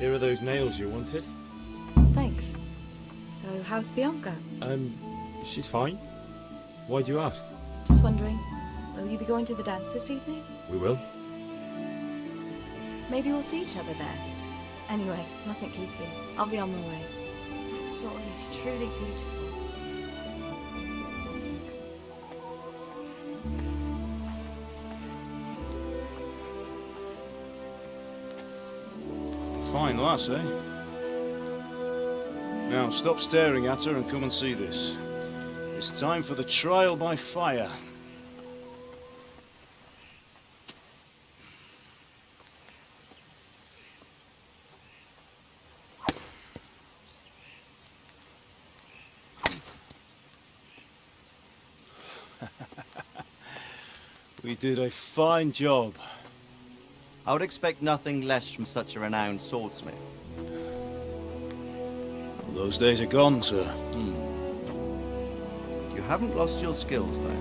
Here are those nails you wanted. Thanks. So, how's Bianca? She's fine. Why do you ask? Just wondering, will you be going to the dance this evening? We will. Maybe we'll see each other there. Anyway, mustn't keep you. I'll be on my way. That sword is truly beautiful. Fine lass, eh? Now, stop staring at her and come and see this. It's time for the trial by fire. We did a fine job. I would expect nothing less from such a renowned swordsmith. Well, those days are gone, sir. You haven't lost your skills, though.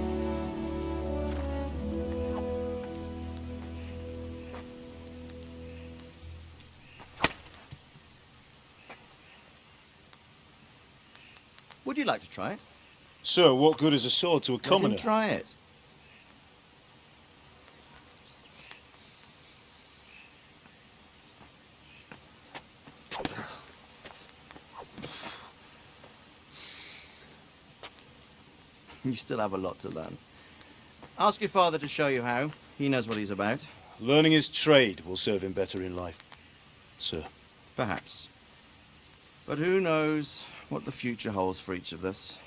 Would you like to try it? Sir, what good is a sword to a commoner? Let him try it. You still have a lot to learn. Ask your father to show you how. He knows what he's about. Learning his trade will serve him better in life, sir. Perhaps. But who knows what the future holds for each of us.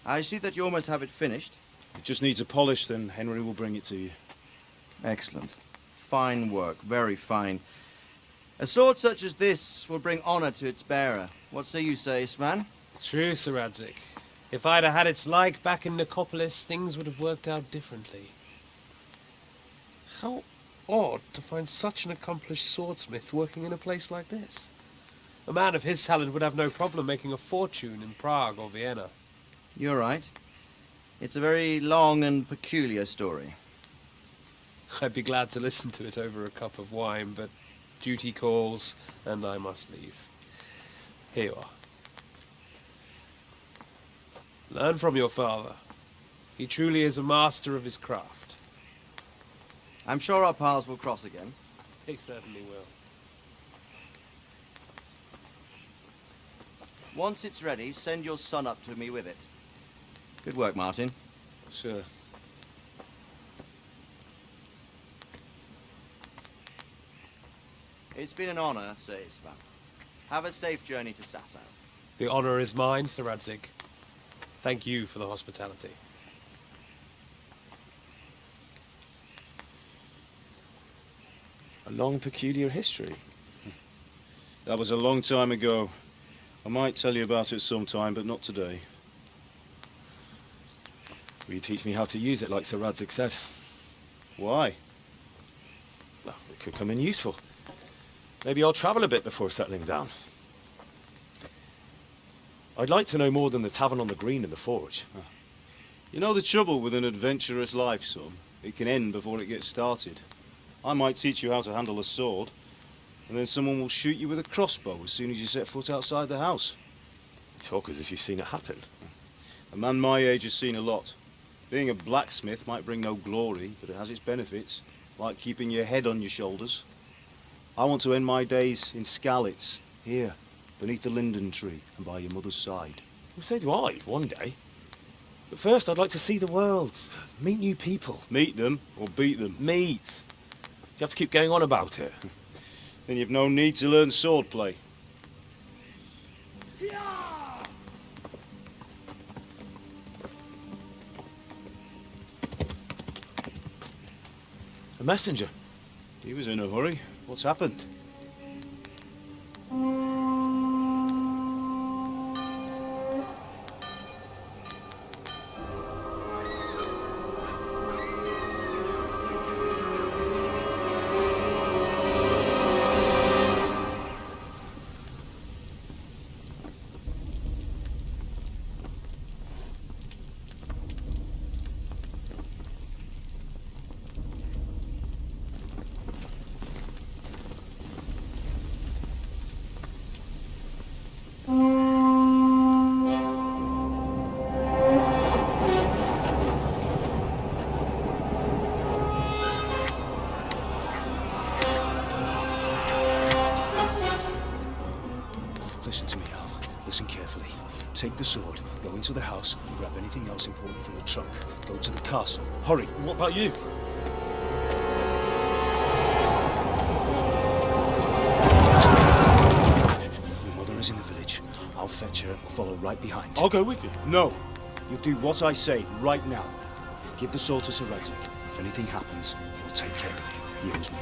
I see that you almost have it finished. It just needs a polish, then Henry will bring it to you. Excellent. Fine work, very fine. A sword such as this will bring honor to its bearer. What say you, Svan? True, Sir Radzig. If I'd have had its like back in Nicopolis, things would have worked out differently. How odd to find such an accomplished swordsmith working in a place like this. A man of his talent would have no problem making a fortune in Prague or Vienna. You're right. It's a very long and peculiar story. I'd be glad to listen to it over a cup of wine, but duty calls, and I must leave. Here you are. Learn from your father. He truly is a master of his craft. I'm sure our paths will cross again. He certainly will. Once it's ready, send your son up to me with it. Good work, Martin. Sir. It's been an honor, Sir Isvan. Have a safe journey to Sasau. The honor is mine, Sir Radzig. Thank you for the hospitality. A long, peculiar history. That was a long time ago. I might tell you about it sometime, but not today. Will you teach me how to use it, like Sir Radzig said? Why? Well, it could come in useful. Maybe I'll travel a bit before settling down. I'd like to know more than the tavern on the green and the forge. You know the trouble with an adventurous life, son? It can end before it gets started. I might teach you how to handle a sword, and then someone will shoot you with a crossbow as soon as you set foot outside the house. You talk as if you've seen it happen. A man my age has seen a lot. Being a blacksmith might bring no glory, but it has its benefits, like keeping your head on your shoulders. I want to end my days in Skalitz, here, beneath the linden tree and by your mother's side. Well, so do I, one day. But first I'd like to see the world, meet new people. Meet them or beat them. Meet. You have to keep going on about it. Then you've no need to learn swordplay. A messenger. He was in a hurry. What's happened? take the sword, go into the house, and grab anything else important from the trunk. Go to the castle. Hurry. What about you? Your mother is in the village. I'll fetch her and we'll follow right behind. I'll go with you. No. You'll do what I say right now. Give the sword to Sir Isaac. If anything happens, he'll take care of you. He owes me.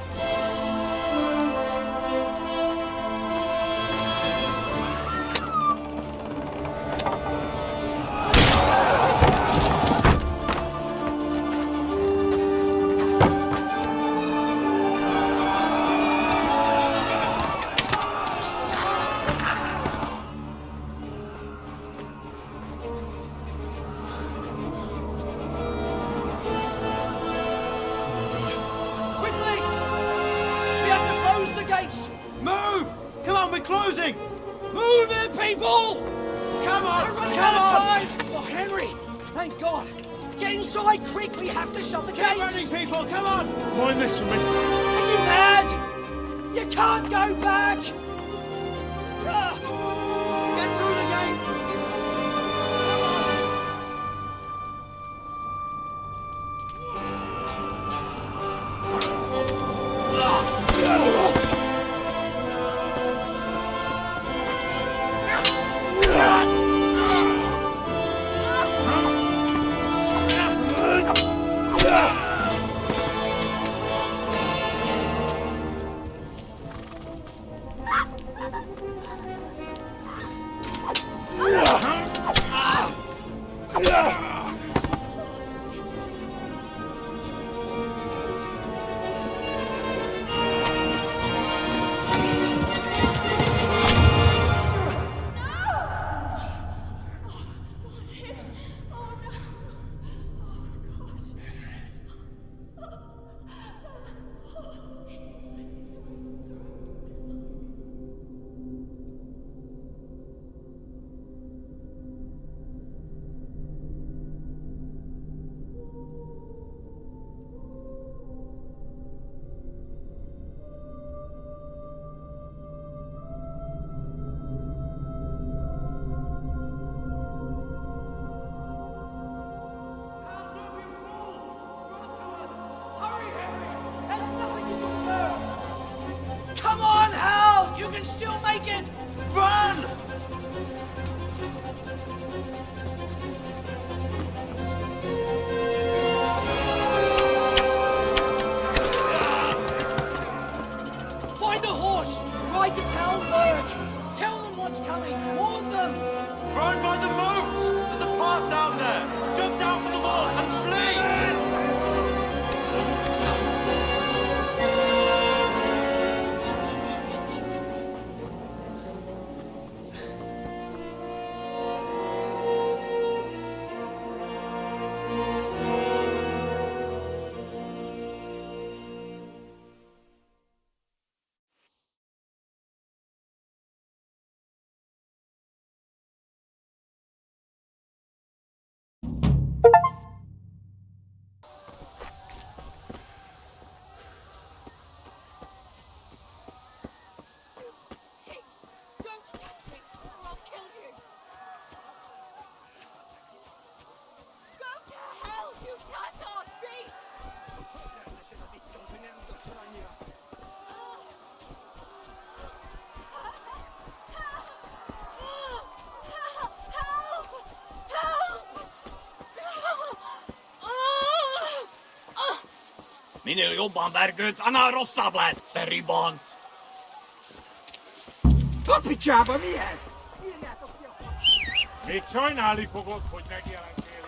Closing! Move it, people! Come on! We're running Come out on! of time! Oh, Henry! Thank God! Get inside, quick! We have to shut the Keep gates! running, people! Come on! Mind this for me. Are you mad? You can't go back! Ah, Get through the gates! come on, Hal! You can still make it! Run! Find a horse! Ride to town, work! Tell them what's coming! Warn them! Run by the moats! There's a path down there! Jump down from the wall and flee! Minä jopa värkyt ana rossablas, peribont. Kapitjaba mies! Miksi aina oli koko näkijälän kieli?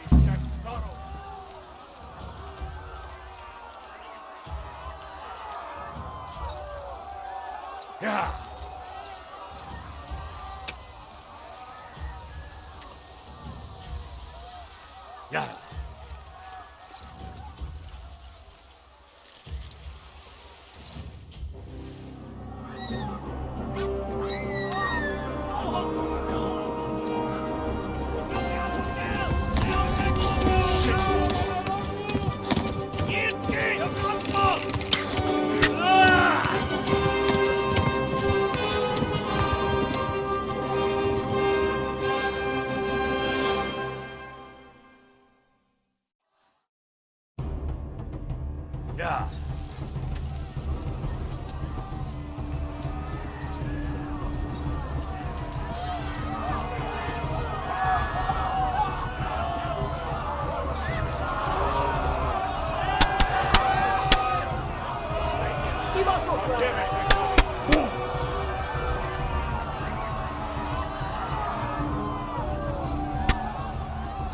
Ja. Ja. Yeah.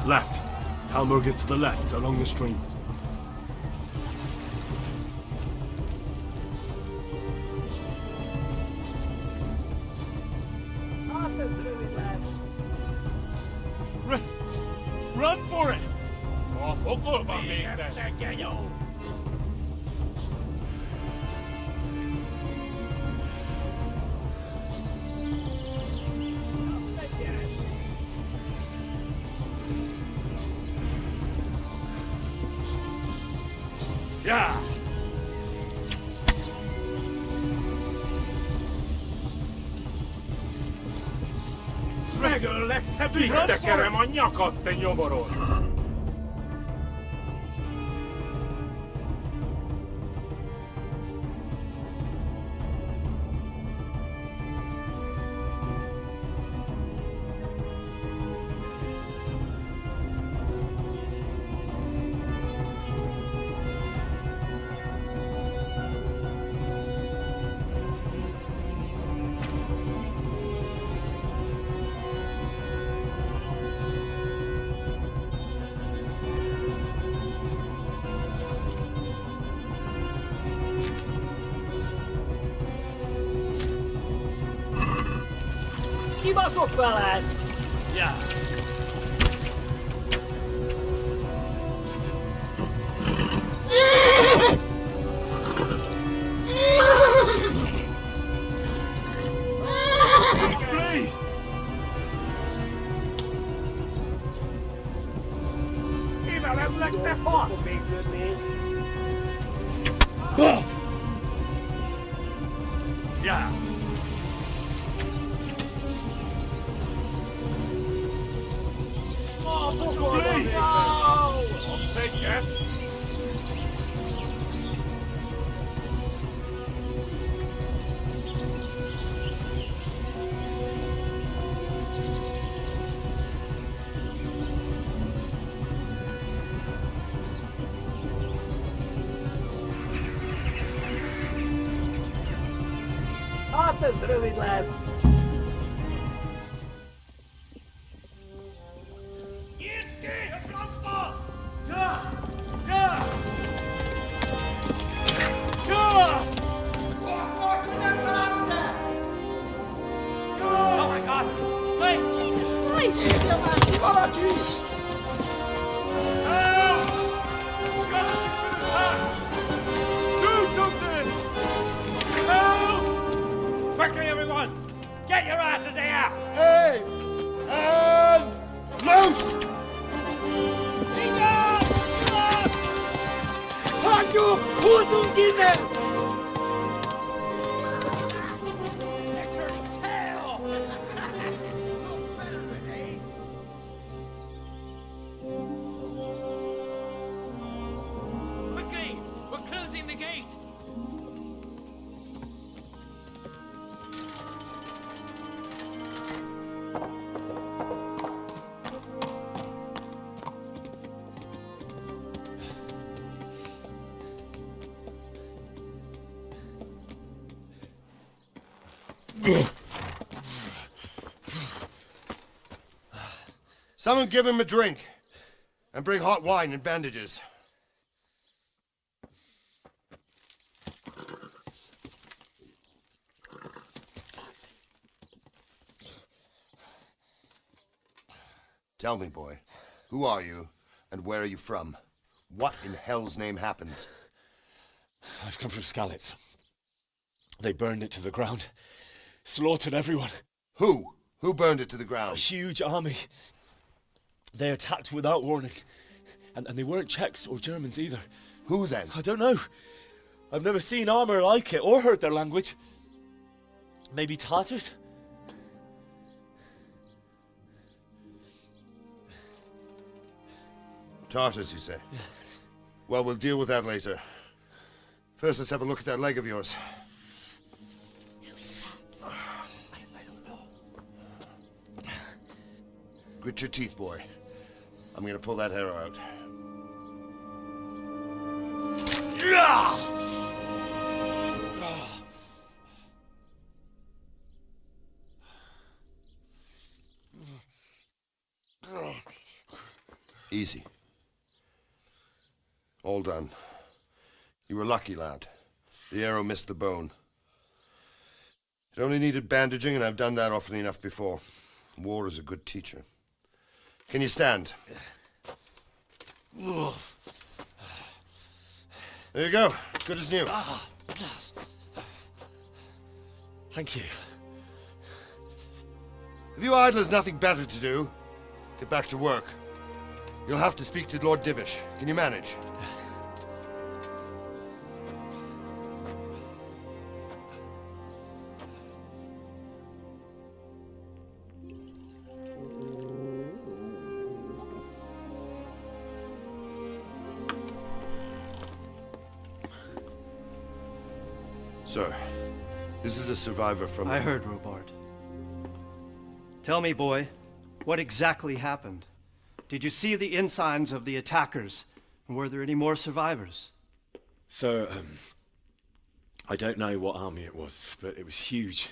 Left. Talmberg is to the left, along the stream. Run for it! Yeah! Megöllek, te bitekerem a nyakad, te nyomoron! Kibaszott veled! Yeah. Flee! Kivelezlek, te fasz! Yeah! Flee! Egyet! Hát ez rövid lesz! Nyitd ki! A francba! Oh my God! Wait! Jesus Christ! Valaki! Help! Scottish has been attacked! Do something! Help! Quickly, everyone! Get your asses here! Hey! And loose! Hagyjuk! Húzzunk innen! They're turning tail! Quickly! We're closing the gate! Someone give him a drink. And bring hot wine and bandages. Tell me, boy, who are you and where are you from? What in hell's name happened? I've come from Skalitz. They burned it to the ground. Slaughtered everyone. Who? Who burned it to the A ground? huge army. They attacked without warning. And they weren't Czechs or Germans either. Who then? I don't know. I've never seen armor like it or heard their language. Maybe Tatars? Tartars, you say? Well, we'll deal with that later. First, let's have a look at that leg of yours. I don't know. Grit your teeth, boy. I'm gonna pull that hair out. Easy. All done. You were lucky, lad. The arrow missed the bone. It only needed bandaging, and I've done that often enough before. War is a good teacher. Can you stand? There you go. Good as new. Thank you. If you idlers nothing better to do, get back to work. You'll have to speak to Lord Divish. Can you manage? Sir, this is a survivor from... I heard, Robard. Tell me, boy, what exactly happened? Did you see the ensigns of the attackers? And were there any more survivors? So, I don't know what army it was, but it was huge.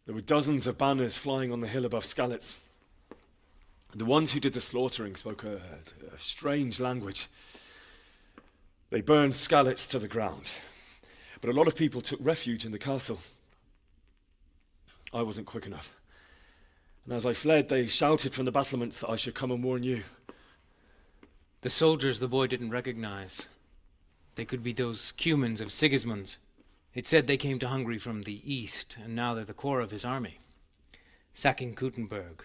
There were dozens of banners flying on the hill above Skalitz. The ones who did the slaughtering spoke a strange language. They burned Skalitz to the ground. But a lot of people took refuge in the castle. I wasn't quick enough. And as I fled, they shouted from the battlements that I should come and warn you. The soldiers the boy didn't recognize. They could be those Cumans of Sigismund's. It said they came to Hungary from the east, and now they're the core of his army. Sacking Kuttenberg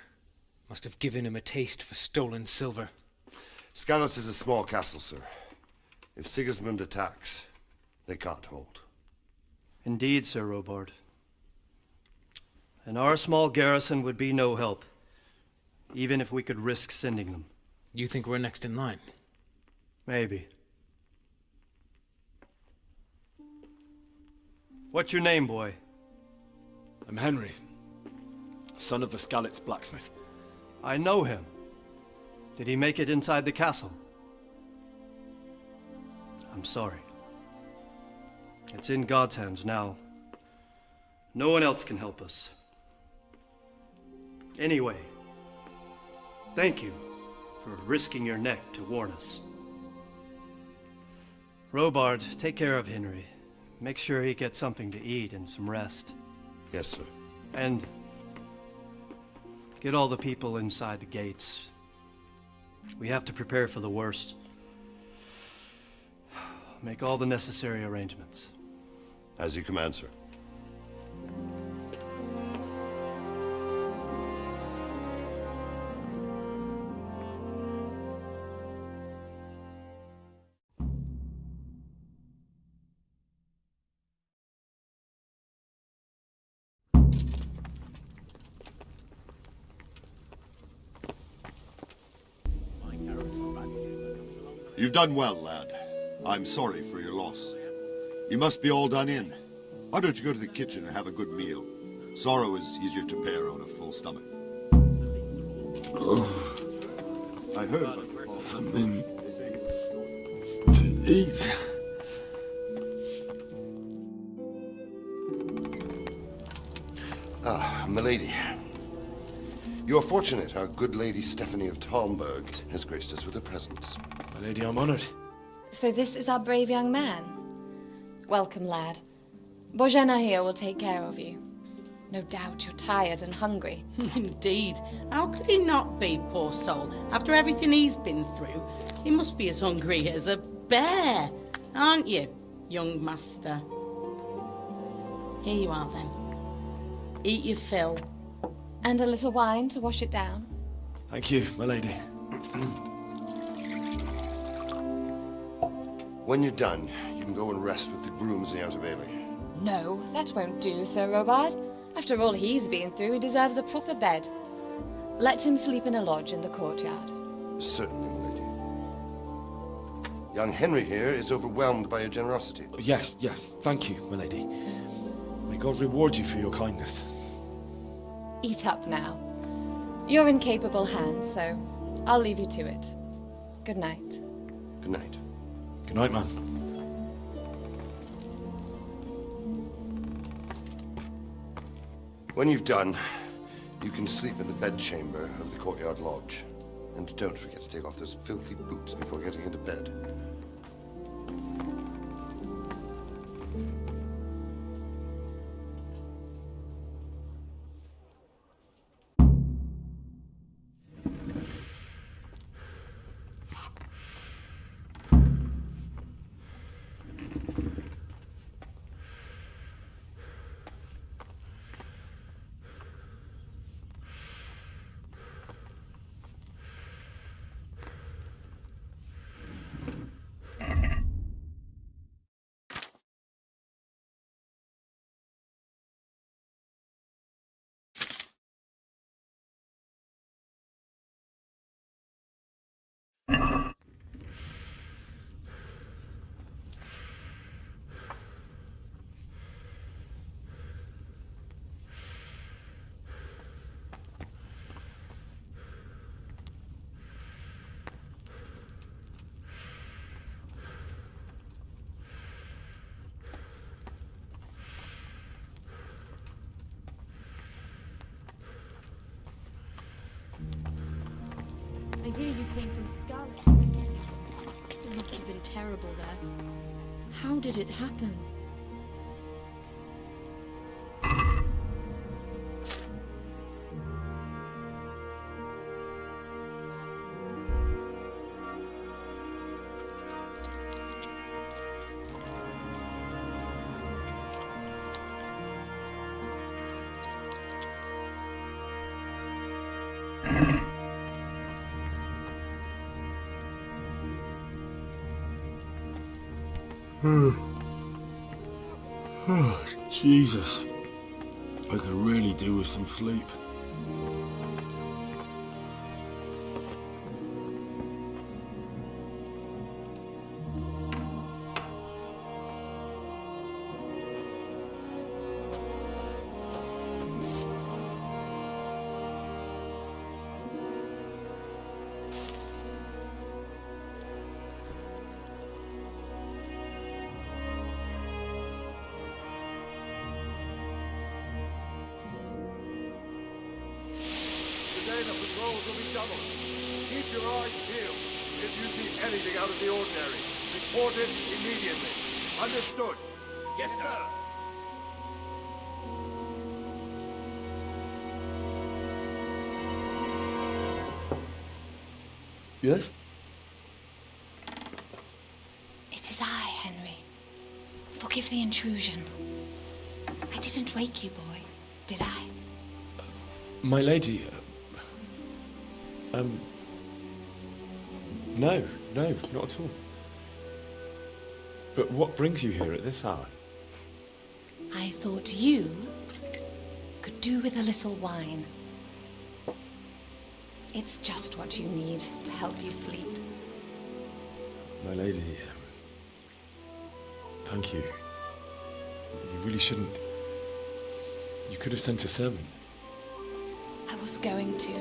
must have given him a taste for stolen silver. Skalitz is a small castle, sir. If Sigismund attacks, they can't hold. Indeed, Sir Robard. And our small garrison would be no help, even if we could risk sending them. You think we're next in line? Maybe. What's your name, boy? I'm Henry, son of the Skalitz blacksmith. I know him. Did he make it inside the castle? I'm sorry. It's in God's hands now. No one else can help us. Anyway, thank you for risking your neck to warn us. Robard, take care of Henry. Make sure he gets something to eat and some rest. Yes, sir. And get all the people inside the gates. We have to prepare for the worst. Make all the necessary arrangements. As you command, sir. You've done well, lad. I'm sorry for your loss. You must be all done in. Why don't you go to the kitchen and have a good meal? Sorrow is easier to bear on a full stomach. I heard about your father. Something to eat. Ah, milady. You're fortunate our good lady Stephanie of Talmberg has graced us with her presence. My lady, I'm honored. So this is our brave young man. Welcome, lad. Bozhena here will take care of you. No doubt you're tired and hungry. Indeed. How could he not be, poor soul? After everything he's been through, he must be as hungry as a bear. Aren't you, young master? Here you are, then. Eat your fill. And a little wine to wash it down. Thank you, my lady. When you're done, you can go and rest with the grooms in the outer bailey. No, that won't do, Sir Robard. After all he's been through, he deserves a proper bed. Let him sleep in a lodge in the courtyard. Certainly, my lady. Young Henry here is overwhelmed by your generosity. Yes, yes. Thank you, my lady. May God reward you for your kindness. Eat up now. You're in capable hands, so I'll leave you to it. Good night. Good night. Good night, man. When you've done, you can sleep in the bedchamber of the courtyard lodge. And don't forget to take off those filthy boots before getting into bed. I hear you came from Scarlet. It must have been terrible there. How did it happen? Oh, Jesus. I could really do with some sleep. Today the patrols will be doubled. Keep your eyes peeled. If you see anything out of the ordinary, report it immediately. Understood? Yes, sir. Yes? It is I, Henry. Forgive the intrusion. I didn't wake you, boy, did I? My lady, no, not at all. But what brings you here at this hour? I thought you could do with a little wine. It's just what you need to help you sleep. My lady, thank you. You really shouldn't. You could have sent a sermon. I was going to,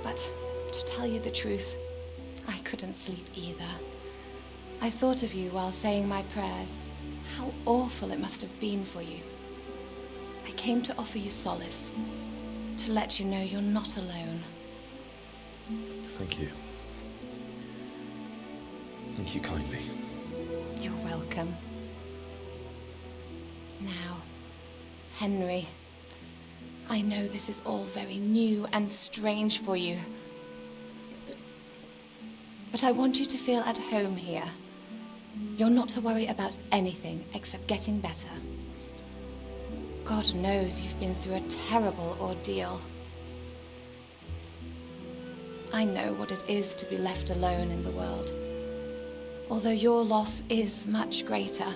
but to tell you the truth, I couldn't sleep either. I thought of you while saying my prayers. How awful it must have been for you. I came to offer you solace, to let you know you're not alone. Thank you. Thank you kindly. You're welcome. Now, Henry, I know this is all very new and strange for you. But I want you to feel at home here. You're not to worry about anything except getting better. God knows you've been through a terrible ordeal. I know what it is to be left alone in the world, although your loss is much greater.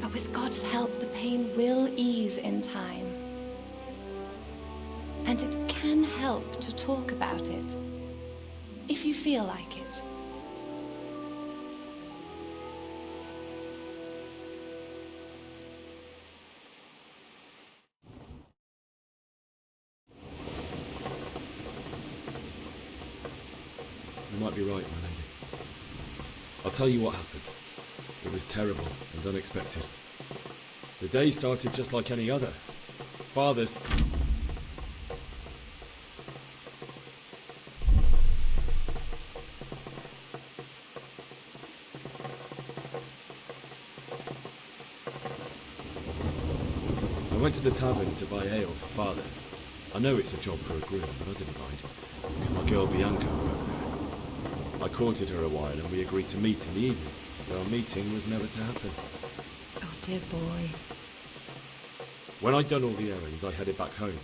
But with God's help, the pain will ease in time. And it can help to talk about it, if you feel like it. I'll tell you what happened. It was terrible and unexpected. The day started just like any other. Father's... I went to the tavern to buy ale for Father. I know it's a job for a groom, but I didn't mind, because my girl Bianca worked there. I courted her a while and we agreed to meet in the evening, but our meeting was never to happen. Oh, dear boy. When I'd done all the errands, I headed back home.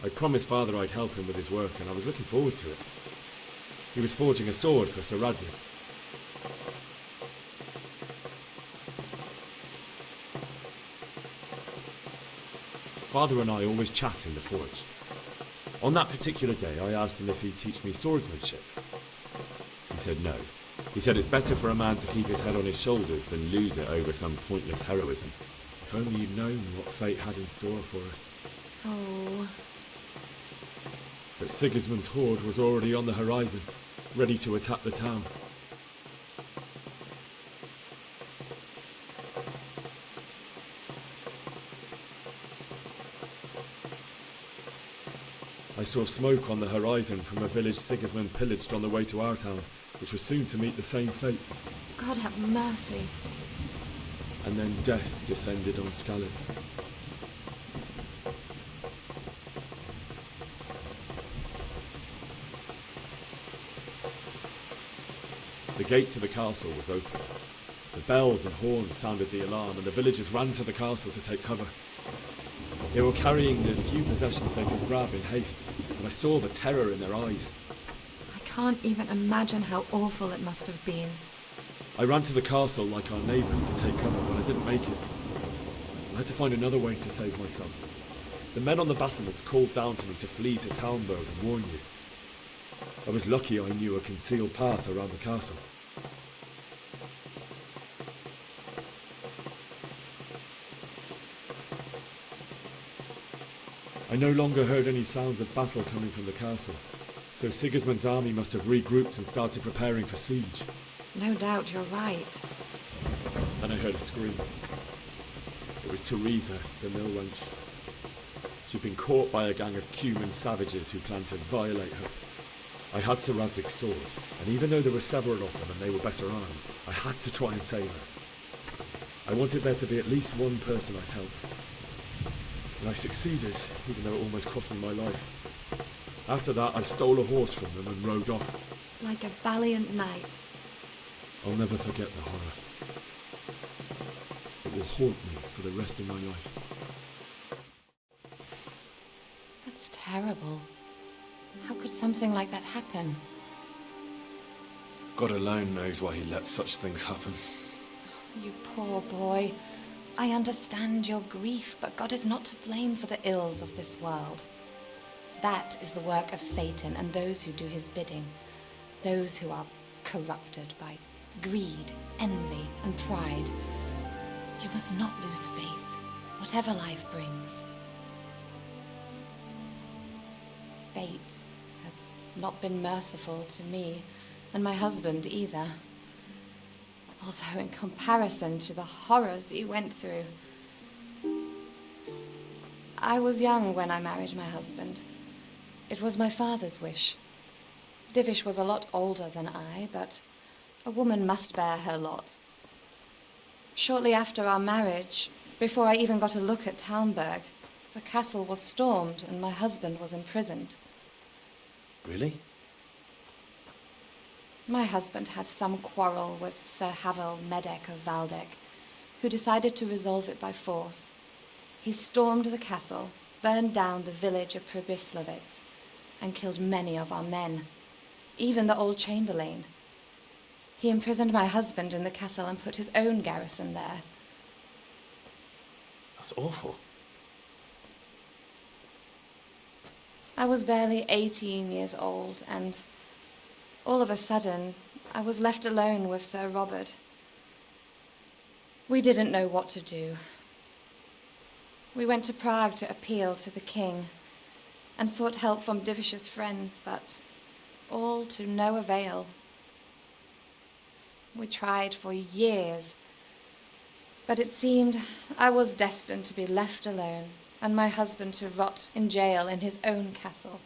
I promised Father I'd help him with his work, and I was looking forward to it. He was forging a sword for Sir Radzig. Father and I always chat in the forge. On that particular day, I asked him if he'd teach me swordsmanship. He said no. He said it's better for a man to keep his head on his shoulders than lose it over some pointless heroism. If only you'd known what fate had in store for us. Oh. But Sigismund's horde was already on the horizon, ready to attack the town. I saw smoke on the horizon from a village Sigismund pillaged on the way to our town, which was soon to meet the same fate. God have mercy. And then death descended on Skalitz. The gate to the castle was open. The bells and horns sounded the alarm, and the villagers ran to the castle to take cover. They were carrying the few possessions they could grab in haste, and I saw the terror in their eyes. I can't even imagine how awful it must have been. I ran to the castle like our neighbours to take cover, but I didn't make it. I had to find another way to save myself. The men on the battlements called down to me to flee to Talmberg and warn you. I was lucky I knew a concealed path around the castle. I no longer heard any sounds of battle coming from the castle, so Sigismund's army must have regrouped and started preparing for siege. No doubt you're right. Then I heard a scream. It was Teresa, the mill wench. She'd been caught by a gang of Cuman savages who planned to violate her. I had Sir Radzig's sword, and even though there were several of them and they were better armed, I had to try and save her. I wanted there to be at least one person I'd helped. And I succeeded, even though it almost cost me my life. After that, I stole a horse from them and rode off. Like a valiant knight. I'll never forget the horror. It will haunt me for the rest of my life. That's terrible. How could something like that happen? God alone knows why he lets such things happen. You poor boy. I understand your grief, but God is not to blame for the ills of this world. That is the work of Satan and those who do his bidding. Those who are corrupted by greed, envy, and pride. You must not lose faith, whatever life brings. Fate has not been merciful to me, and my husband either. Although in comparison to the horrors you went through. I was young when I married my husband. It was my father's wish. Divish was a lot older than I, but a woman must bear her lot. Shortly after our marriage, before I even got a look at Talmberg, the castle was stormed and my husband was imprisoned. Really? My husband had some quarrel with Sir Havel Medek of Valdek, who decided to resolve it by force. He stormed the castle, burned down the village of Pribyslavitz, and killed many of our men, even the old chamberlain. He imprisoned my husband in the castle and put his own garrison there. That's awful. I was barely 18 years old, and all of a sudden, I was left alone with Sir Robert. We didn't know what to do. We went to Prague to appeal to the king and sought help from Divish's friends, but all to no avail. We tried for years. But it seemed I was destined to be left alone and my husband to rot in jail in his own castle.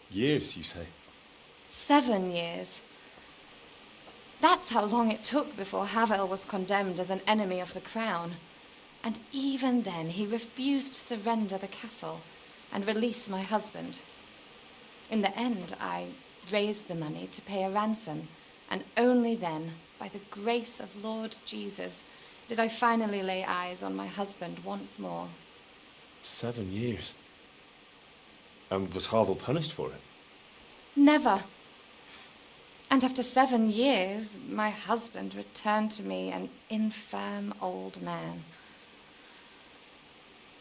Years, you say? 7 years. That's how long it took before Havel was condemned as an enemy of the crown. And even then he refused to surrender the castle and release my husband. In the end, I raised the money to pay a ransom, and only then, by the grace of Lord Jesus, did I finally lay eyes on my husband once more. 7 years? And was Havel punished for it? Never. And after 7 years, my husband returned to me an infirm old man.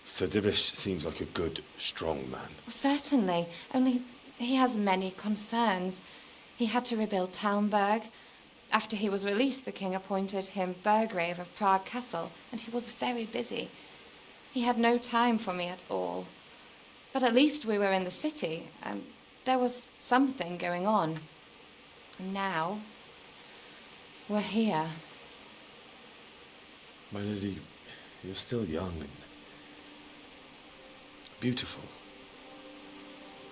Sir Divish seems like a good, strong man. Certainly, only he has many concerns. He had to rebuild Talmberg. After he was released, the king appointed him Burgrave of Prague Castle, and he was very busy. He had no time for me at all. But at least we were in the city, and there was something going on. And now, we're here. My lady, you're still young and beautiful.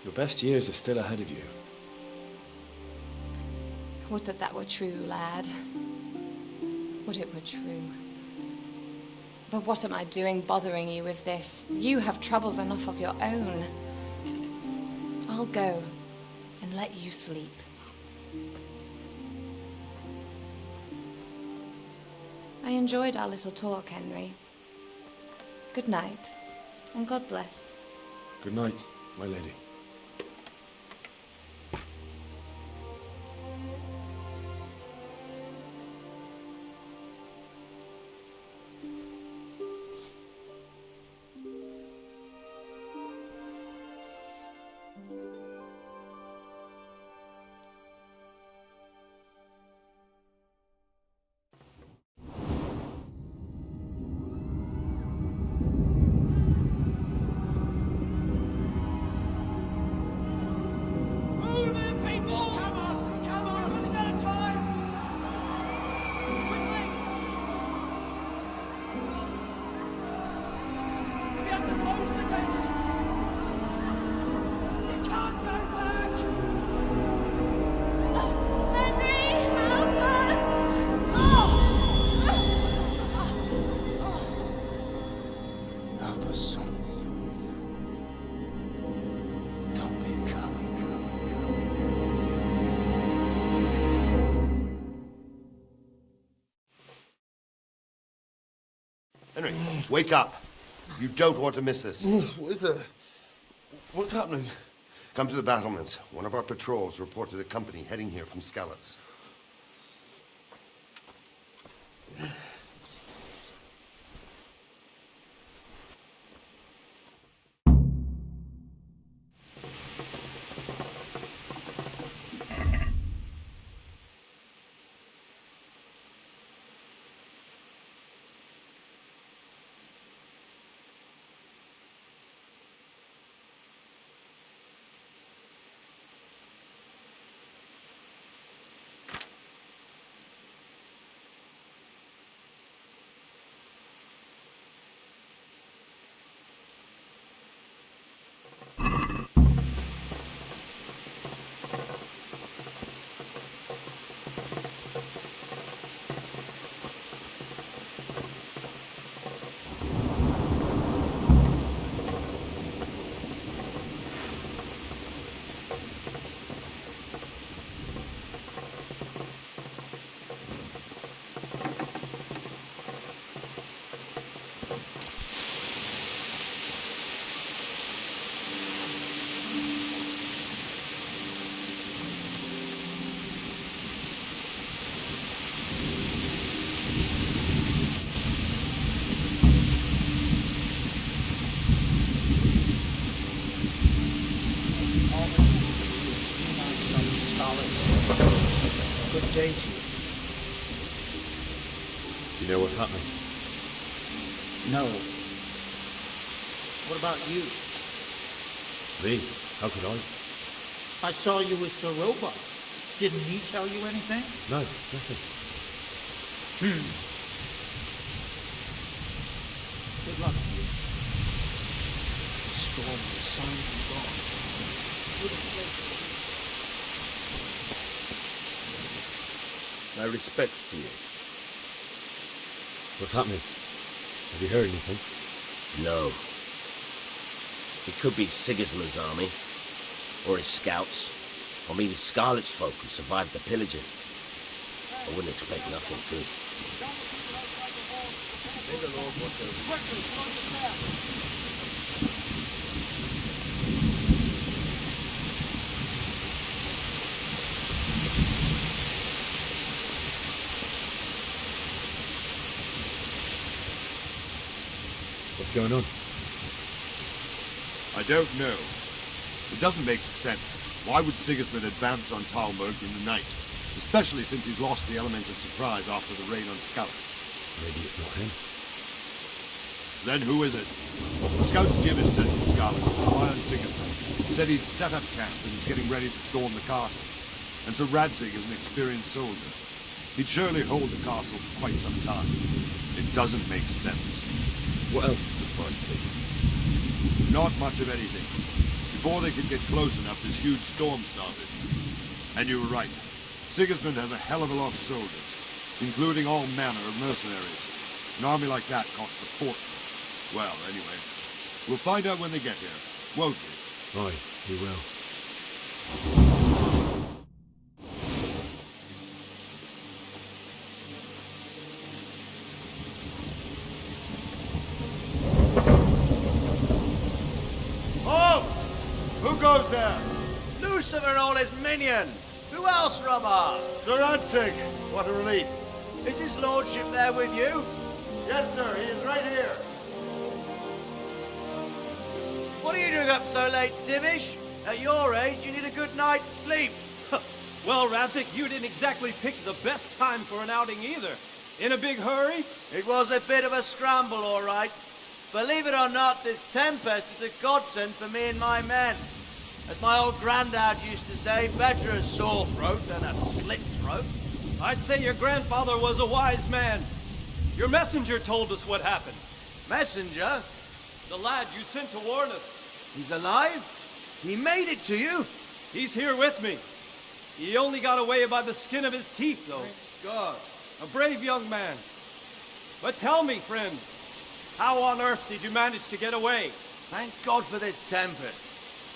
Your best years are still ahead of you. Would that that were true, lad. Would it were true. But what am I doing bothering you with this? You have troubles enough of your own. I'll go and let you sleep. I enjoyed our little talk, Henry. Good night, and God bless. Good night, my lady. Henry, wake up. You don't want to miss this. What is it? What's happening? Come to the battlements. One of our patrols reported a company heading here from Skalitz. Good day to you. Do you know what's happening? No. What about you? Me? How could I? I saw you with Sir Robot. Didn't he tell you anything? No, nothing. Good luck to you. The storm will soon be gone. My respects to you. What's happening? Have you heard anything? No. It could be Sigismund's army, or his scouts, or maybe Scarlet's folk who survived the pillaging. I wouldn't expect nothing good. May the Lord watch over you. What's going on? I don't know. It doesn't make sense. Why would Sigismund advance on Talmberg in the night? Especially since he's lost the element of surprise after the raid on Skalitz. Maybe it's not him. Then who is it? The scouts Jim is sent to Skalitz to spy on Sigismund. Said he'd set up camp and was getting ready to storm the castle. And Sir Radzig is an experienced soldier. He'd surely hold the castle for quite some time. It doesn't make sense. What else did the spies see? Not much of anything. Before they could get close enough, this huge storm started. And you were right. Sigismund has a hell of a lot of soldiers, including all manner of mercenaries. An army like that costs a fortune. Well, anyway, we'll find out when they get here, won't we? Aye, we will. Goes there? Lucifer and all his minions. Who else, Robert? Sir Radzig. What a relief. Is his lordship there with you? Yes, sir. He is right here. What are you doing up so late, Dimish? At your age, you need a good night's sleep. Well, Radzig, you didn't exactly pick the best time for an outing either. In a big hurry? It was a bit of a scramble, all right. Believe it or not, this tempest is a godsend for me and my men. As my old granddad used to say, better a sore throat than a slit throat. I'd say your grandfather was a wise man. Your messenger told us what happened. Messenger? The lad you sent to warn us. He's alive? He made it to you? He's here with me. He only got away by the skin of his teeth, though. Thank God. A brave young man. But tell me, friend, how on earth did you manage to get away? Thank God for this tempest.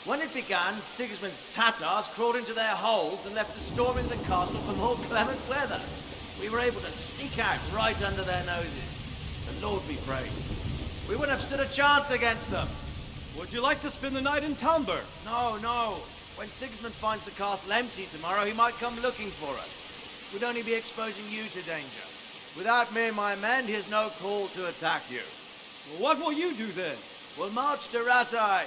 When it began, Sigismund's Tatars crawled into their holes and left us storming the castle for more clement weather. We were able to sneak out right under their noses. The Lord be praised. We wouldn't have stood a chance against them. Would you like to spend the night in Talmberg? No, no. When Sigismund finds the castle empty tomorrow, he might come looking for us. We'd only be exposing you to danger. Without me and my men, he has no call to attack you. Well, what will you do then? We'll march to Ratai.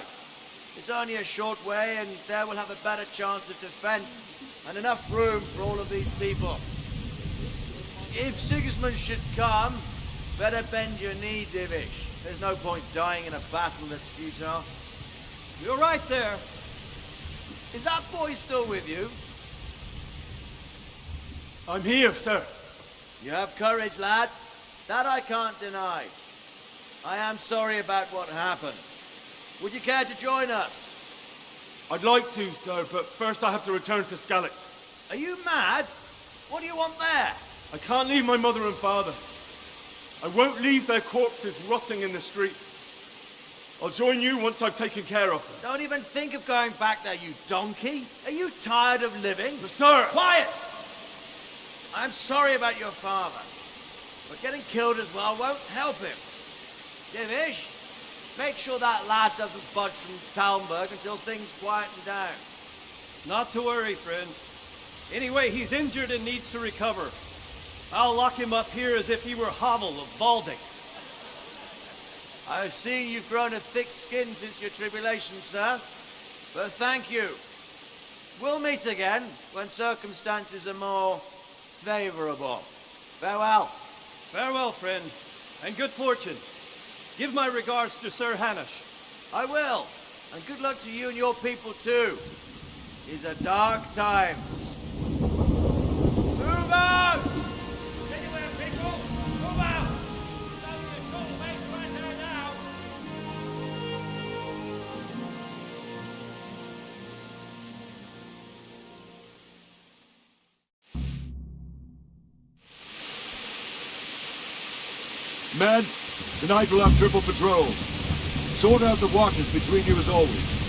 It's only a short way, and there we'll have a better chance of defense, and enough room for all of these people. If Sigismund should come, better bend your knee, Divish. There's no point dying in a battle that's futile. You're right there. Is that boy still with you? I'm here, sir. You have courage, lad. That I can't deny. I am sorry about what happened. Would you care to join us? I'd like to, sir, but first I have to return to Skalitz. Are you mad? What do you want there? I can't leave my mother and father. I won't leave their corpses rotting in the street. I'll join you once I've taken care of them. Don't even think of going back there, you donkey. Are you tired of living? But sir! Quiet! I'm sorry about your father, but getting killed as well won't help him. Divish, make sure that lad doesn't budge from Talmberg until things quieten down. Not to worry, friend. Anyway, he's injured and needs to recover. I'll lock him up here as if he were Havel of Balding. I've seen you've grown a thick skin since your tribulation, sir. But thank you. We'll meet again when circumstances are more favorable. Farewell. Farewell, friend, and good fortune. Give my regards to Sir Hanush. I will. And good luck to you and your people, too. These are dark times. Men, tonight we'll have triple patrol. Sort out the watches between you as always.